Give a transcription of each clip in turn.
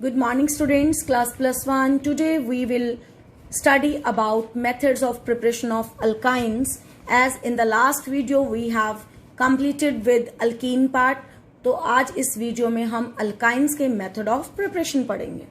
Good morning students, class plus 1. Today we will study about methods of preparation of alkynes. As in the last video we have completed with alkene part. तो आज इस video में हम alkynes के method of preparation पढ़ेंगे.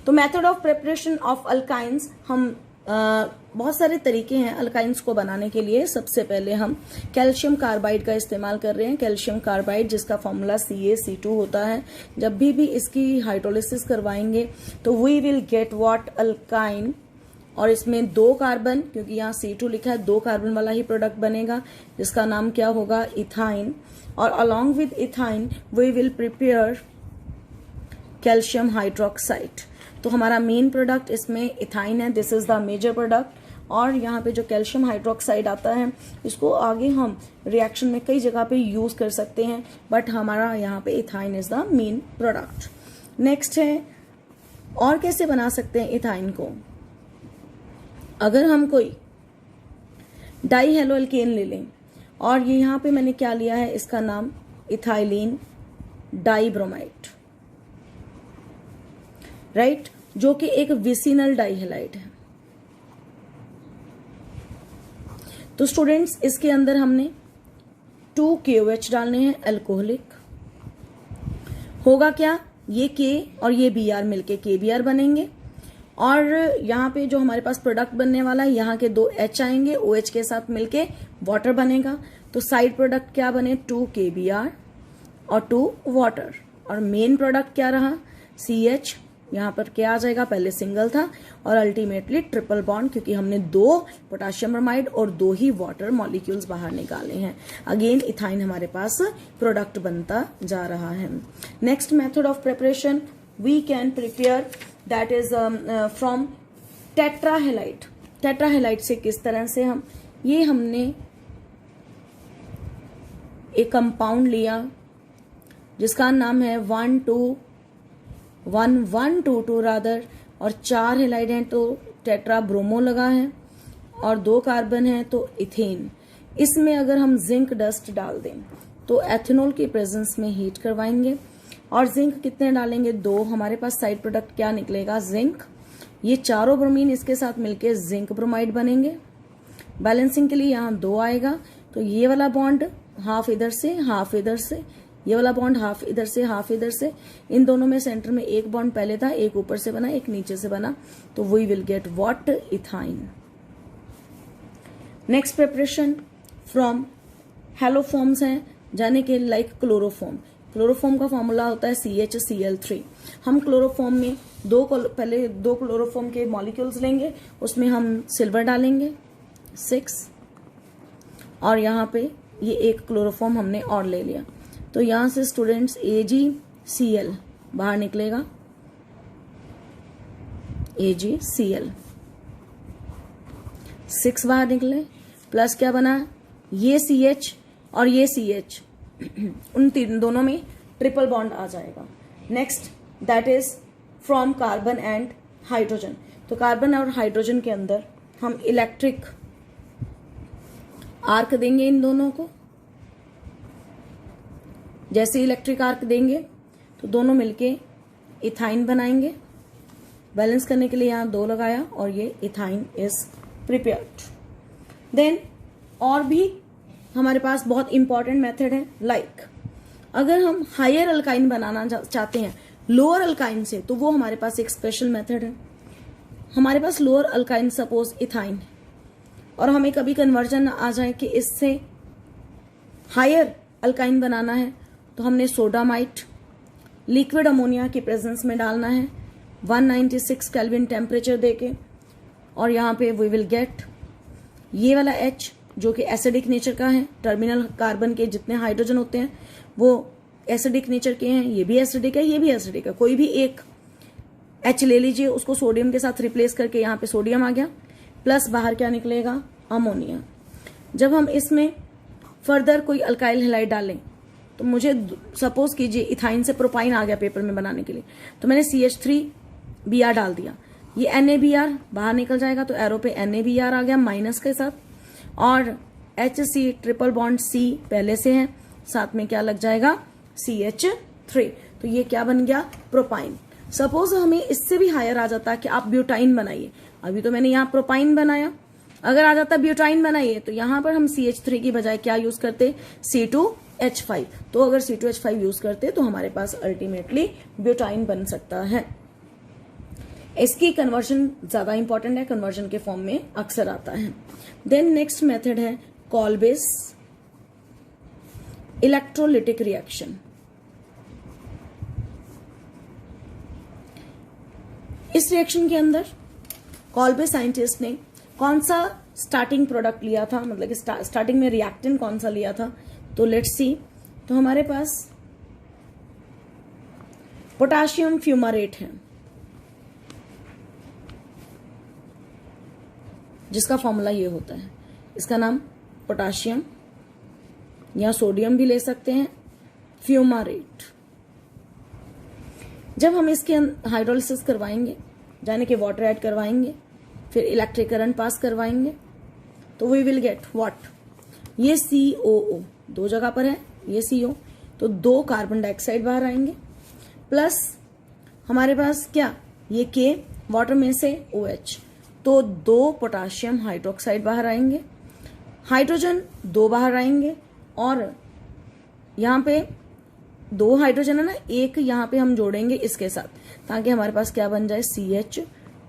तो method of preparation of alkynes हम बहुत सारे तरीके हैं अल्काइंस को बनाने के लिए. सबसे पहले हम कैल्शियम कार्बाइड का इस्तेमाल कर रहे हैं. कैल्शियम कार्बाइड जिसका फॉर्मूला CaC2 होता है. जब भी इसकी हाइड्रोलिसिस करवाएंगे तो we will get what alkyne, और इसमें 2 कार्बन, क्योंकि यहाँ C2 लिखा है, 2 कार्बन वाला ही प्रोडक्ट बनेगा जिसका नाम क्या होगा, इथाइन. और along with ethyne we will prepare calcium hydroxide. तो हमारा मेन प्रोडक्ट इसमें इथाइन है. This is the major product. और यहाँ पे जो कैल्शियम हाइड्रोक्साइड आता है इसको आगे हम रिएक्शन में कई जगह पे यूज कर सकते हैं, बट हमारा यहाँ पे ethyne is the main product. Next है, और कैसे बना सकते हैं इथाइन को. अगर हम कोई डाई हेलोअल्केन ले लें, और ये यहाँ पे मैंने क्या लिया है, इसका नाम इथाइलिन डाइब्रोमाइड, राइट, जो कि एक विसिनल डाइहेलाइड है. तो स्टूडेंट्स इसके अंदर हमने 2 KOH डालने हैं. अल्कोहलिक होगा क्या, ये K और ये Br मिलके KBr बनेंगे. और यहाँ पे जो हमारे पास प्रोडक्ट बनने वाला है, यहाँ के 2 H आएंगे, OH के साथ मिलके वाटर बनेगा. तो साइड प्रोडक्ट क्या बने, 2 KBr और 2 वाटर. और मेन प्रोडक्ट क्या रहा, CH. यहाँ पर क्या आ जाएगा, पहले सिंगल था और अल्टीमेटली ट्रिपल बॉन्ड, क्योंकि हमने 2 पोटेशियम ब्रोमाइड और 2 ही वाटर मॉलिक्यूल्स बाहर निकाले हैं. अगेन इथाइन हमारे पास प्रोडक्ट बनता जा रहा है. Next method of preparation we can prepare, that is from tetrahalide. Tetrahalide से किस तरह से हम, ये हमने एक कंपाउंड लिया जिसका नाम है 1,1,2,2 रादर, और 4 हेलाइड हैं तो टेट्रा ब्रोमो लगा है, और 2 कार्बन है तो इथेन. इसमें अगर हम जिंक डस्ट डाल दें तो एथेनॉल की प्रेजेंस में हीट करवाएंगे. और जिंक कितने डालेंगे, 2. हमारे पास साइड प्रोडक्ट क्या निकलेगा, जिंक. ये चारों ब्रोमीन इसके साथ मिलके जिंक ब्रोमाइड बनेंगे. बैलेंसिंग के लिए यहाँ 2 आएगा, तो ये वाला बॉन्ड हाफ इधर से हाफ इधर से, ये वाला बॉन्ड हाफ इधर से हाफ इधर से. इन दोनों में सेंटर में एक बॉन्ड पहले था, एक ऊपर से बना एक नीचे से बना, तो we will get what, ethyne. Next preparation from haloforms हैं, जाने के लाइक क्लोरोफॉर्म. क्लोरोफॉर्म का फॉर्मूला होता है CHCl3. हम क्लोरोफॉर्म में पहले 2 क्लोरोफॉर्म के मॉलिक्यूल्स लेंगे, उसमें हम सिल्वर डालेंगे 6, और यहाँ पे ये एक क्लोरोफॉर्म हमने और ले लिया. तो यहां से स्टूडेंट्स AgCl बाहर निकलेगा, AgCl 6 बाहर निकले, प्लस क्या बना, ये CH और ये CH, उन दोनों में ट्रिपल बॉन्ड आ जाएगा. Next that is from carbon and hydrogen. तो कार्बन और हाइड्रोजन के अंदर हम इलेक्ट्रिक आर्क देंगे इन दोनों को. जैसे इलेक्ट्रिक आर्क देंगे तो दोनों मिलके इथाइन बनाएंगे. बैलेंस करने के लिए यहाँ 2 लगाया, और ये इथाइन इज प्रिपेयर्ड. देन और भी हमारे पास बहुत इंपॉर्टेंट मेथड है, लाइक अगर हम हायर अल्काइन बनाना चाहते हैं लोअर अल्काइन से, तो वो हमारे पास एक स्पेशल मेथड है. हमारे पास लोअर अल्काइन सपोज इथाइन, और हमें कभी कन्वर्जन आ जाए कि इससे हायर अल्काइन बनाना है, तो हमने सोडामाइट लिक्विड अमोनिया की प्रेजेंस में डालना है 196 केल्विन टेम्परेचर देके. और यहाँ पे वी विल गेट ये वाला H जो कि एसिडिक नेचर का है. टर्मिनल कार्बन के जितने हाइड्रोजन होते हैं वो एसिडिक नेचर के हैं, ये भी एसिडिक है, ये भी एसिडिक है. कोई भी एक H ले लीजिए, उसको सोडियम के साथ रिप्लेस करके यहाँ पे सोडियम आ गया, प्लस बाहर क्या निकलेगा, अमोनिया. जब हम इसमें फर्दर कोई अल्काइल हेलाइड डालें, तो मुझे सपोज कीजिए इथाइन से प्रोपाइन आ गया पेपर में बनाने के लिए, तो मैंने CH3Br डाल दिया, ये NaBr बाहर निकल जाएगा, तो एरो पे NaBr आ गया माइनस के साथ, और HC ट्रिपल बॉन्ड C पहले से है, साथ में क्या लग जाएगा CH3. तो ये क्या बन गया, प्रोपाइन. सपोज हमें इससे भी हायर आ जाता कि आप ब्यूटाइन बनाइए, अभी तो मैंने यहाँ प्रोपाइन बनाया, अगर आ जाता ब्यूटाइन बनाइए तो यहां पर हम CH3 की बजाय क्या यूज करते, C2H5। तो अगर C2H5 यूज करते तो हमारे पास अल्टीमेटली ब्यूटाइन बन सकता है। इसकी कन्वर्जन ज्यादा इंपॉर्टेंट है, कन्वर्जन के फॉर्म में अक्सर आता है। देन नेक्स्ट मेथड है कॉल्बेस इलेक्ट्रोलिटिक रिएक्शन। इस रिएक्शन के अंदर कॉल्बेस साइंटिस्ट ने कौन सा स्टार्टिंग प्रोडक्ट लिया था, मतलब कि स्टार्टिंग में रिएक्टेंट कौन सा लिया था, तो लेट्स सी। तो हमारे पास पोटाशियम फ्यूमारेट है, जिसका फॉर्मूला ये होता है, इसका नाम पोटाशियम या सोडियम भी ले सकते हैं, फ्यूमारेट। जब हम इसके हाइड्रोलिसिस करवाएंगे, यानी कि वाटर ऐड करवाएंगे, फिर इलेक्ट्रिक करंट पास करवाएंगे, तो वी विल गेट व्हाट, ये COO दो जगह पर है, ये CO, तो 2 कार्बन डाइऑक्साइड बाहर आएंगे, प्लस हमारे पास क्या, ये K, वाटर में से OH, तो 2 पोटाशियम हाइड्रोक्साइड बाहर आएंगे, हाइड्रोजन 2 बाहर आएंगे, और यहाँ पे 2 हाइड्रोजन है ना, एक यहाँ पे हम जोड़ेंगे इसके साथ, ताकि हमारे पास क्या बन जाए, CH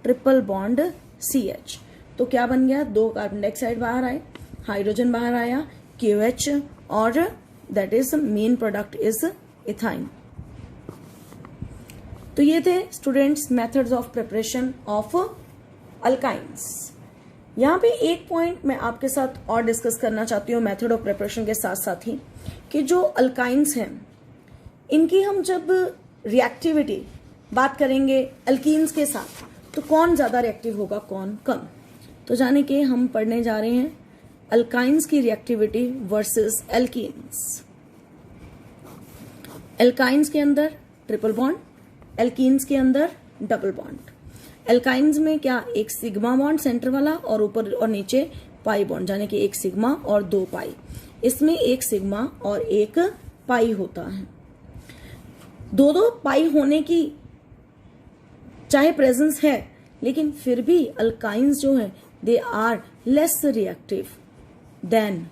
ट्रिपल बॉन्ड CH। तो क्या बन गया, 2 कार्बन डाइऑक्साइड बाहर आए, हाइड्रोजन बाहर आया, QH, और that is main product is ethyne. तो ये थे students methods of preparation of alkynes. यहाँ पे एक पॉइंट मैं आपके साथ और डिस्कस करना चाहती हूँ मेथड ऑफ प्रिपरेशन के साथ साथ ही, कि जो अल्काइंस हैं इनकी हम जब रिएक्टिविटी बात करेंगे अल्कीन्स के साथ, तो कौन ज्यादा रिएक्टिव होगा, कौन कम। तो जाने के हम पढ़ने जा रहे हैं अल्काइंस की रिएक्टिविटी वर्सेस एल्कीन्स। एल्काइंस के अंदर ट्रिपल बॉन्ड, एल्कीन्स के अंदर डबल बॉन्ड। एल्काइंस में क्या, एक सिग्मा बॉन्ड सेंटर वाला और ऊपर और नीचे पाई बॉन्ड, यानी कि एक सिग्मा और 2 पाई। इसमें एक सिग्मा और एक पाई होता है। 2 पाई होने की चाहे प्रेजेंस है, लेकिन फिर भी अल्काइंस जो है they are less reactive than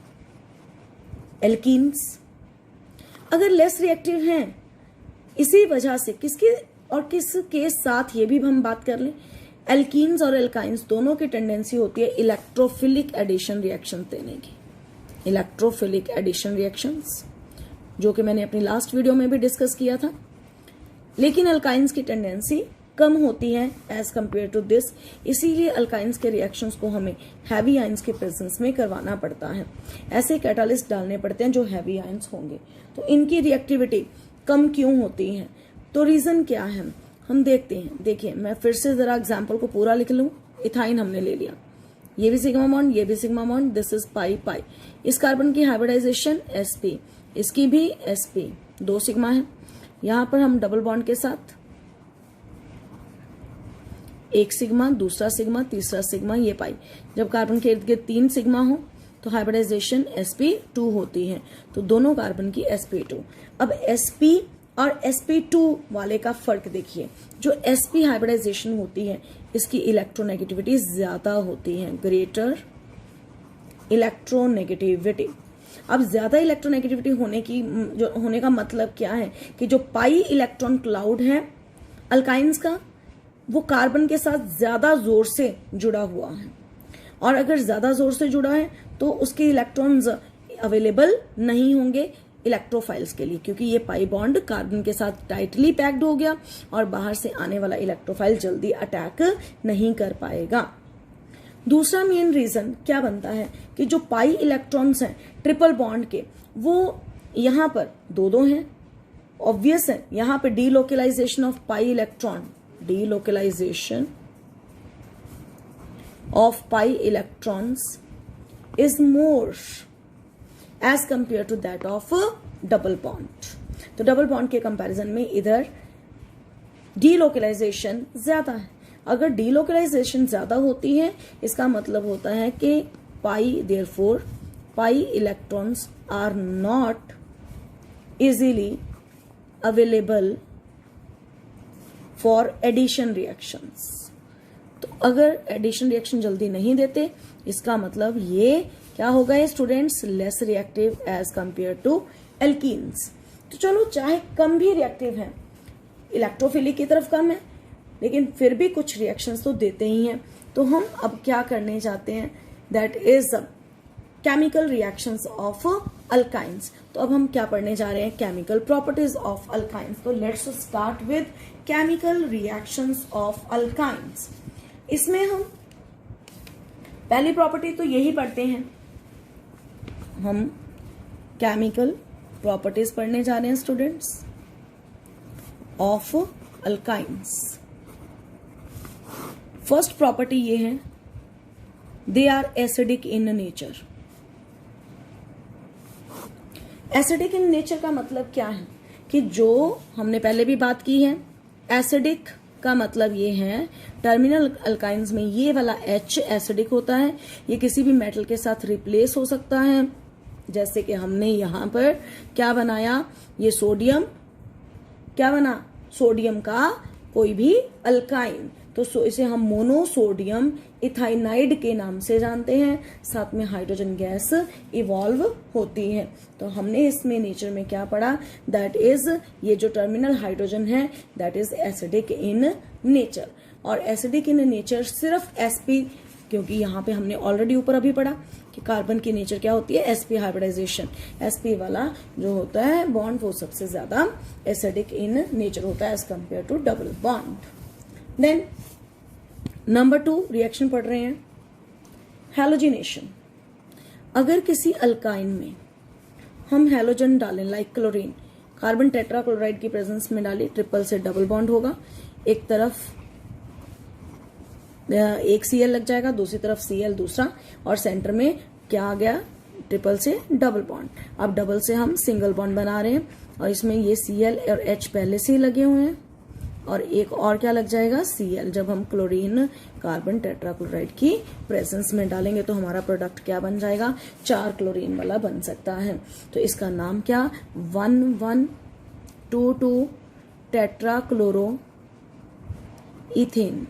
alkenes. अगर लेस रिएक्टिव हैं, इसी वजह से किसके और किसके साथ ये भी हम बात कर लें, एल्कीन्स और एल्काइंस दोनों की टेंडेंसी होती है इलेक्ट्रोफिलिक एडिशन रिएक्शन देने की। इलेक्ट्रोफिलिक एडिशन रिएक्शंस जो कि मैंने अपनी लास्ट वीडियो में भी डिस्कस किया था, लेकिन अल्काइंस की टेंडेंसी कम होती है एज कंपेयर टू दिस। इसीलिए अल्काइंस के रिएक्शंस को हमें हैवी आयंस के प्रेजेंस में करवाना पड़ता है। ऐसे कैटालिस्ट डालने पड़ते हैं जो हैवी आयंस होंगे, तो इनकी रिएक्टिविटी कम क्यों होती है, तो रीजन क्या है हम देखते हैं। देखिए मैं फिर से जरा एग्जाम्पल को पूरा लिख लूं। इथाइन हमने ले लिया, ये भी सिग्मा बॉन्ड, ये भी sigma bond, this is pi pi. इस कार्बन की हाइब्रिडाइजेशन sp, इसकी भी sp, 2 सिग्मा है। यहां पर हम डबल बॉन्ड के साथ एक सिग्मा, दूसरा सिग्मा, तीसरा सिग्मा, ये पाई। जब कार्बन के इर्द गिर्द 3 सिग्मा हो तो हाइब्रिडाइजेशन sp2 होती है, तो दोनों कार्बन की sp2। अब sp और sp2 वाले का फर्क देखिए। जो sp हाइब्रिडाइजेशन होती है इसकी इलेक्ट्रोनेगेटिविटी ज्यादा होती है, ग्रेटर इलेक्ट्रोनेगेटिविटी। अब ज्यादा इलेक्ट्रोनेगेटिविटी होने का मतलब क्या है कि जो पाई इलेक्ट्रॉन क्लाउड है अल्काइंस का, वो कार्बन के साथ ज्यादा जोर से जुड़ा हुआ है, और अगर ज्यादा जोर से जुड़ा है तो उसके इलेक्ट्रॉन्स अवेलेबल नहीं होंगे इलेक्ट्रोफाइल्स के लिए, क्योंकि ये पाई बॉन्ड कार्बन के साथ टाइटली पैक्ड हो गया और बाहर से आने वाला इलेक्ट्रोफाइल जल्दी अटैक नहीं कर पाएगा। दूसरा मेन रीजन क्या बनता है कि जो पाई इलेक्ट्रॉन्स हैं ट्रिपल बॉन्ड के, वो यहां पर 2 हैं, ऑब्वियस है। यहां पे delocalisation of pi electron, delocalisation of pi electrons is more as compare to that of double bond. तो डबल बॉन्ड के कंपैरिजन में इधर डीलोकलाइजेशन ज्यादा है। अगर डीलोकलाइजेशन ज्यादा होती है इसका मतलब होता है कि pi, therefore pi electrons are not easily available for addition reactions. तो अगर एडिशन रिएक्शन जल्दी नहीं देते, इसका मतलब ये क्या होगा students, less reactive as compare to alkenes. तो चलो चाहे कम भी रिएक्टिव है, इलेक्ट्रोफिलिक की तरफ कम है, लेकिन फिर भी कुछ रिएक्शंस तो देते ही हैं। तो हम अब क्या करने जाते हैं, that is chemical reactions of alkynes. तो अब हम क्या पढ़ने जा रहे हैं, केमिकल प्रॉपर्टीज ऑफ अल्काइंस। तो let's start with chemical reactions of alkynes. इसमें हम पहली प्रॉपर्टी तो यही पढ़ते हैं, हम केमिकल प्रॉपर्टीज पढ़ने जा रहे हैं students of alkynes. First property ये है, they are acidic in nature. Acidic in nature का मतलब क्या है कि जो हमने पहले भी बात की है, एसिडिक का मतलब ये है टर्मिनल अल्काइंस में ये वाला H एसिडिक होता है, ये किसी भी मेटल के साथ रिप्लेस हो सकता है। जैसे कि हमने यहां पर क्या बनाया, ये सोडियम क्या बना, सोडियम का कोई भी अल्काइन, तो इसे हम मोनोसोडियम इथाइनाइड के नाम से जानते हैं। साथ में हाइड्रोजन गैस इवॉल्व होती है। तो हमने इसमें नेचर में क्या पढ़ा, दैट इज ये जो टर्मिनल हाइड्रोजन है that is acidic in nature. और एसिडिक इन नेचर सिर्फ sp, क्योंकि यहाँ पे हमने ऑलरेडी ऊपर अभी पढ़ा कि कार्बन की नेचर क्या होती है, sp हाइब्रिडाइजेशन। sp वाला जो होता है बॉन्ड वो सबसे ज्यादा एसिडिक इन नेचर होता है as compare to double bond. Then number 2 reaction पढ़ रहे हैं, हैलोजिनेशन। अगर किसी अल्काइन में हम हैलोजन डालें, लाइक क्लोरीन, कार्बन टेट्राक्लोराइड की प्रेजेंस में डालें, ट्रिपल से डबल बॉन्ड होगा, एक तरफ एक Cl लग जाएगा, दूसरी तरफ Cl दूसरा, और सेंटर में क्या आ गया, ट्रिपल से डबल बॉन्ड। अब डबल से हम सिंगल बॉन्ड बना रहे हैं और इसमें ये Cl और H पहले से ही लगे हुए हैं, और एक और क्या लग जाएगा, Cl। जब हम क्लोरीन कार्बन टेट्राक्लोराइड की प्रेजेंस में डालेंगे तो हमारा प्रोडक्ट क्या बन जाएगा, 4 क्लोरीन वाला बन सकता है। तो इसका नाम क्या, 1,1,2,2 टेट्राक्लोरो इथेन।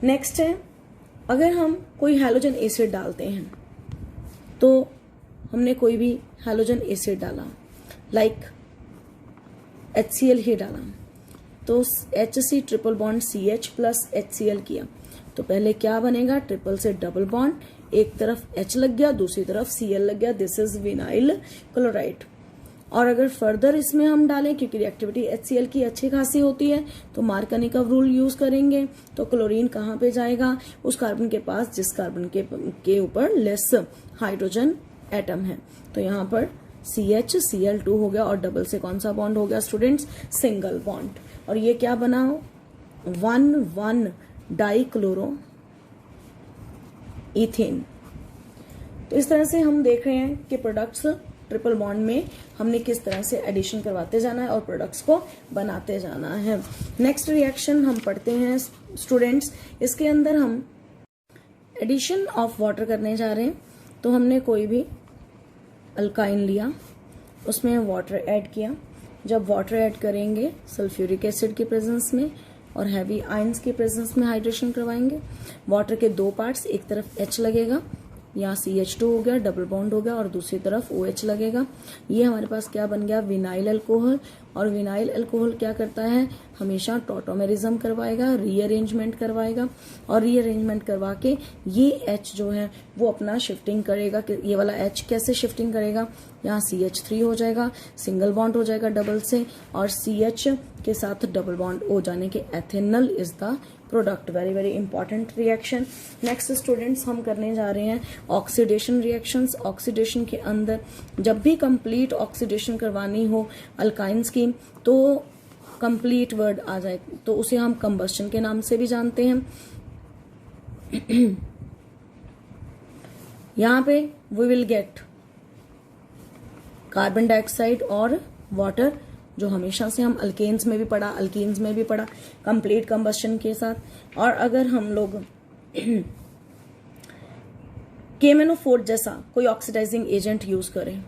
नेक्स्ट है, अगर हम कोई हैलोजन एसिड डालते हैं, तो हमने कोई भी हैलोजन एसिड डाला, लाइक HCl ही डाला, तो HC triple bond CH plus HCl किया, तो पहले क्या बनेगा, ट्रिपल से डबल बॉन्ड, एक तरफ H लग गया, दूसरी तरफ Cl लग गया, दिस इज विनाइल क्लोराइड। और अगर फर्दर इसमें हम डालें, क्योंकि रिएक्टिविटी HCl की अच्छी खासी होती है, तो मार्कनी-कव रूल यूज करेंगे। तो क्लोरीन कहाँ पे जाएगा, उस कार्बन के पास जिस कार्बन के ऊपर लेस हाइड्रोजन एटम है। तो यहाँ पर CH Cl2 हो गया, और डबल से कौन सा बॉन्ड हो गया स्टूडेंट्स, सिंगल बॉन्ड। और ये क्या बना, 1,1 डाइक्लोरो इथेन। तो इस तरह से हम देख रहे हैं कि प्रोडक्ट्स ट्रिपल बॉन्ड में हमने किस तरह से एडिशन करवाते जाना है और प्रोडक्ट्स को बनाते जाना है। नेक्स्ट रिएक्शन हम पढ़ते हैं स्टूडेंट्स, इसके अंदर हम एडिशन ऑफ वाटर करने जा रहे हैं। तो हमने कोई भी अल्काइन लिया, उसमें वाटर ऐड किया। जब वाटर ऐड करेंगे सल्फ्यूरिक एसिड के प्रेजेंस में और हैवी आयंस के प्रेजेंस में हाइड्रेशन करवाएंगे। वाटर के 2 पार्ट्स, एक तरफ H लगेगा, यहाँ CH2 हो गया, डबल बॉन्ड हो गया, और दूसरी तरफ OH लगेगा। ये हमारे पास क्या बन गया, विनाइल अल्कोहल। और विनाइल अल्कोहल क्या करता है, हमेशा टॉटोमेरिज्म करवाएगा, रीअरेंजमेंट करवाएगा, और रीअरेंजमेंट करवा के ये H जो है वो अपना शिफ्टिंग करेगा। ये वाला H कैसे शिफ्टिंग करेगा, यहाँ CH3 हो जाएगा, सिंगल बॉन्ड हो जाएगा डबल से, और CH के साथ डबल बॉन्ड हो जाने के ethanal is the product. Very very important reaction. Next students हम करने जा रहे हैं ऑक्सीडेशन रिएक्शंस। ऑक्सीडेशन के अंदर जब भी कंप्लीट ऑक्सीडेशन करवानी हो अल्काइंस की, तो कंप्लीट वर्ड आ जाए तो उसे हम कंबस्शन के नाम से भी जानते हैं। यहाँ पे we will get carbon dioxide और वाटर, जो हमेशा से हम अल्केन्स में भी पढ़ा, अल्कीन्स में भी पढ़ा, कंप्लीट कंबस्शन के साथ। और अगर हम लोग KMnO4 जैसा कोई ऑक्सीडाइजिंग एजेंट यूज करें,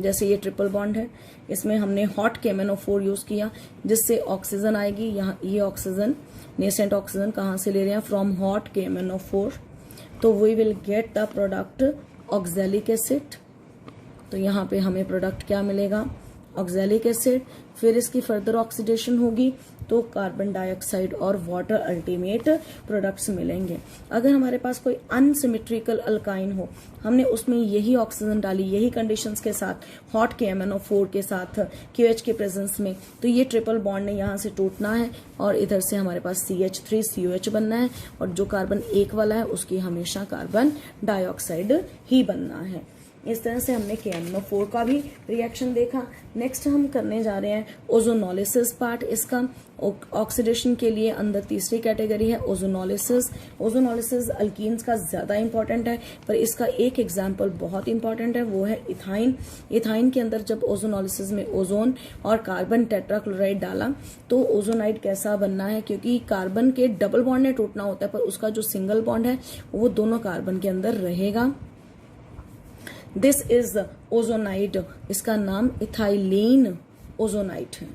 जैसे ये ट्रिपल बॉन्ड है, इसमें हमने हॉट KMnO4 यूज किया, जिससे ऑक्सीजन आएगी। यहाँ ये ऑक्सीजन, नेसेंट ऑक्सीजन कहाँ से ले रहे हैं? From hot KMnO4। तो we will get the product oxalic acid. तो यहाँ पे हमें प्रोडक्ट क्या मिलेगा? Oxalic acid. फिर इसकी फर्दर ऑक्सीडेशन होगी तो कार्बन डाइऑक्साइड और वाटर अल्टीमेट प्रोडक्ट्स मिलेंगे। अगर हमारे पास कोई अनसिमेट्रिकल अल्काइन हो, हमने उसमें यही ऑक्सीजन डाली, यही कंडीशंस के साथ, हॉट KMnO4 के साथ, QH के प्रेजेंस में, तो ये ट्रिपल बॉन्ड ने यहाँ से टूटना है और इधर से हमारे पास CH3COH बनना है, और जो कार्बन एक वाला है उसकी हमेशा कार्बन डाइऑक्साइड ही बनना है। इस तरह से हमने KMnO4 का भी रिएक्शन देखा। नेक्स्ट हम करने जा रहे हैं ओजोनोलिसिस पार्ट। इसका ऑक्सीडेशन के लिए अंदर तीसरी कैटेगरी है ओजोनोलिसिस। ओजोनोलिसिस अल्कीन्स का ज्यादा इंपॉर्टेंट है, पर इसका एक एग्जाम्पल बहुत इंपॉर्टेंट है, वो है इथाइन। इथाइन के अंदर जब ओजोनोलिसिस में ओजोन और कार्बन टेट्राक्लोराइड डाला तो ओजोनाइड कैसा बनना है? क्योंकि कार्बन के डबल बॉन्ड ने टूटना होता है, पर उसका जो सिंगल बॉन्ड है वो दोनों कार्बन के अंदर रहेगा। This is ozonide. इसका नाम इथाइलीन ओजोनाइड है।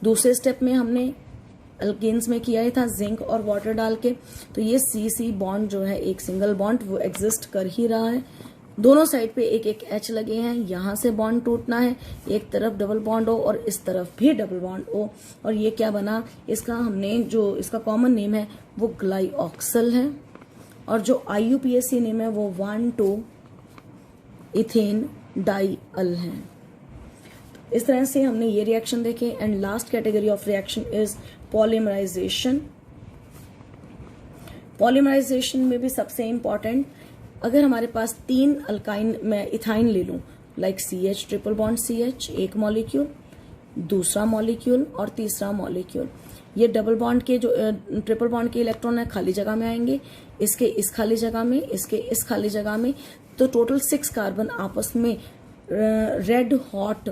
दूसरे स्टेप में हमने अल्केन्स में किया ही था जिंक और वाटर डाल के, तो ये CC बॉन्ड जो है, एक सिंगल बॉन्ड, वो एग्जिस्ट कर ही रहा है। दोनों साइड पे एक एक H लगे हैं, यहां से बॉन्ड टूटना है, एक तरफ डबल बॉन्ड हो और इस तरफ भी डबल बॉन्ड हो। और ये क्या बना? इसका हमने जो इसका कॉमन नेम है वो ग्लाइऑक्सल है, और जो IUPAC नेम है वो 1,2 इथेन डाइअल है। इस तरह से हमने ये रिएक्शन देखे। And last category of reaction is polymerisation. Polymerisation में भी सबसे इंपॉर्टेंट, अगर हमारे पास 3 अल्काइन, मैं इथाइन ले लूं, like CH triple bond CH एक मॉलिक्यूल, दूसरा मॉलिक्यूल और तीसरा मॉलिक्यूल, ये डबल बॉन्ड के जो ट्रिपल बॉन्ड के इलेक्ट्रॉन है खाली जगह में आएंगे, इसके इस खाली जगह में, इसके इस खाली जगह में, तो टोटल 6 कार्बन आपस में रेड हॉट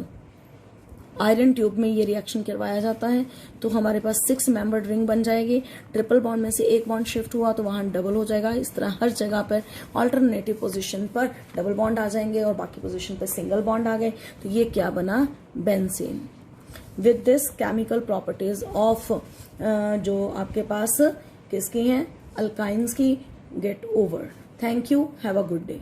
आयरन ट्यूब में ये रिएक्शन करवाया जाता है। तो हमारे पास 6 मेंबर्ड रिंग बन जाएगी। ट्रिपल बॉन्ड में से एक बॉन्ड शिफ्ट हुआ तो वहां डबल हो जाएगा। इस तरह हर जगह पर ऑल्टरनेटिव पोजीशन पर डबल बॉन्ड आ जाएंगे और बाकी पोजीशन पर सिंगल बॉन्ड आ गए। तो ये क्या बना? Benzene. With this chemical properties of जो आपके पास किसकी हैं? अल्काइंस की get over. Thank you, have a good day.